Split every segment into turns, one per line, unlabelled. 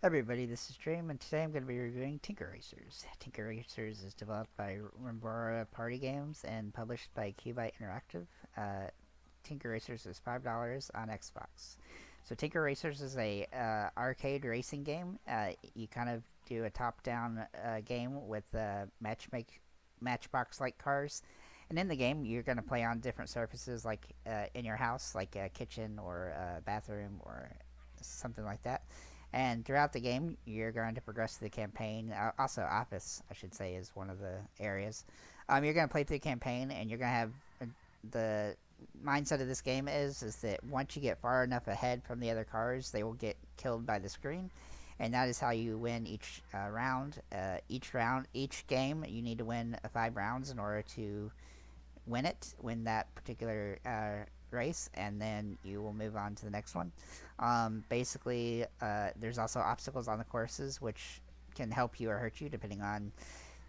Everybody, this is Dream, and today I'm going to be reviewing Tinker Racers. Tinker Racers is developed by Rembora Party Games and published by Cubite Interactive. Uh, Tinker Racers is $5 on Xbox. So Tinker Racers is a arcade racing game. You kind of do a top-down game with matchbox-like cars, and in the game you're going to play on different surfaces, like in your house, like a kitchen or a bathroom or something like that. And throughout the game, you're going to progress through the campaign. Also, Office, I should say, is one of the areas. You're going to play through the campaign, and you're going to have the mindset of this game is that once you get far enough ahead from the other cars, they will get killed by the screen, and that is how you win each round. Each game, you need to win 5 rounds in order to win that particular race, and then you will move on to the next one. Basically, there's also obstacles on the courses which can help you or hurt you depending on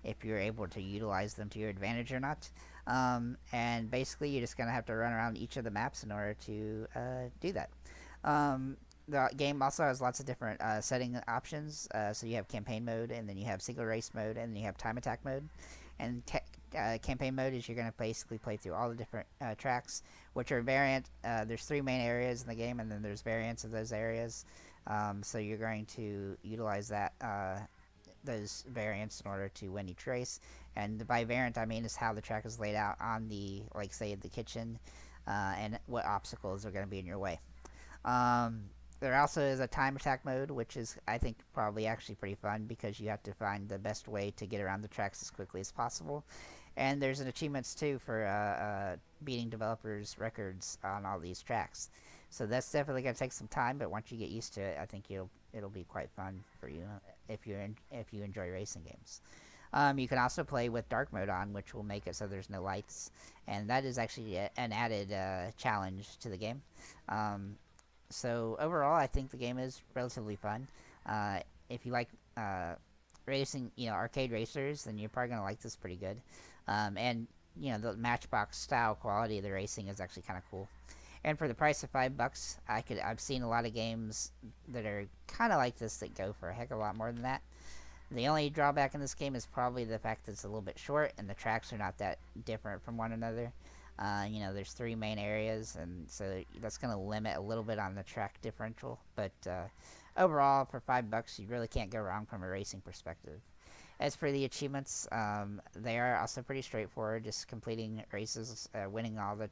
if you're able to utilize them to your advantage or not. And basically, you're just going to have to run around each of the maps in order to do that. The game also has lots of different setting options. So you have campaign mode, and then you have single race mode, and then you have time attack mode. And campaign mode is you're going to basically play through all the different tracks, which are variant. There's 3 main areas in the game, and then there's variants of those areas. So you're going to utilize those variants in order to win each race. And by variant, I mean is how the track is laid out on the, like, say, the kitchen, and what obstacles are going to be in your way. Um, there also is a time attack mode, which is, I think, probably actually pretty fun because you have to find the best way to get around the tracks as quickly as possible. And there's an achievements too for beating developers' records on all these tracks. So that's definitely going to take some time, but once you get used to it, I think it'll be quite fun for you if you enjoy racing games. You can also play with dark mode on, which will make it so there's no lights, and that is actually an added challenge to the game. Um, so overall, I think the game is relatively fun. If you like racing, arcade racers, then you're probably gonna like this pretty good. And the Matchbox style quality of the racing is actually kind of cool. And for the price of $5, I've seen a lot of games that are kind of like this that go for a heck of a lot more than that. The only drawback in this game is probably the fact that it's a little bit short and the tracks are not that different from one another. There's 3 main areas, and so that's going to limit a little bit on the track differential. But overall, for $5, you really can't go wrong from a racing perspective. As for the achievements, they are also pretty straightforward, just completing races, winning all the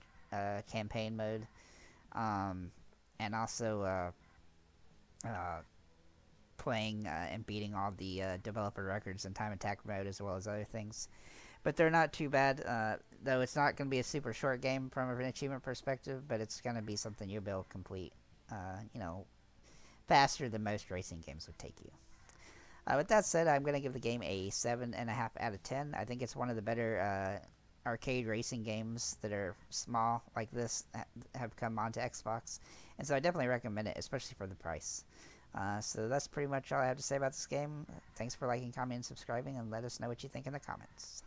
campaign mode, um, and also playing and beating all the developer records in time attack mode as well as other things. But they're not too bad, though it's not going to be a super short game from an achievement perspective, but it's going to be something you'll be able to complete, faster than most racing games would take you. With that said, I'm going to give the game a 7.5 out of 10. I think it's one of the better arcade racing games that are small like this have come onto Xbox, and so I definitely recommend it, especially for the price. So that's pretty much all I have to say about this game. Thanks for liking, commenting, and subscribing, and let us know what you think in the comments.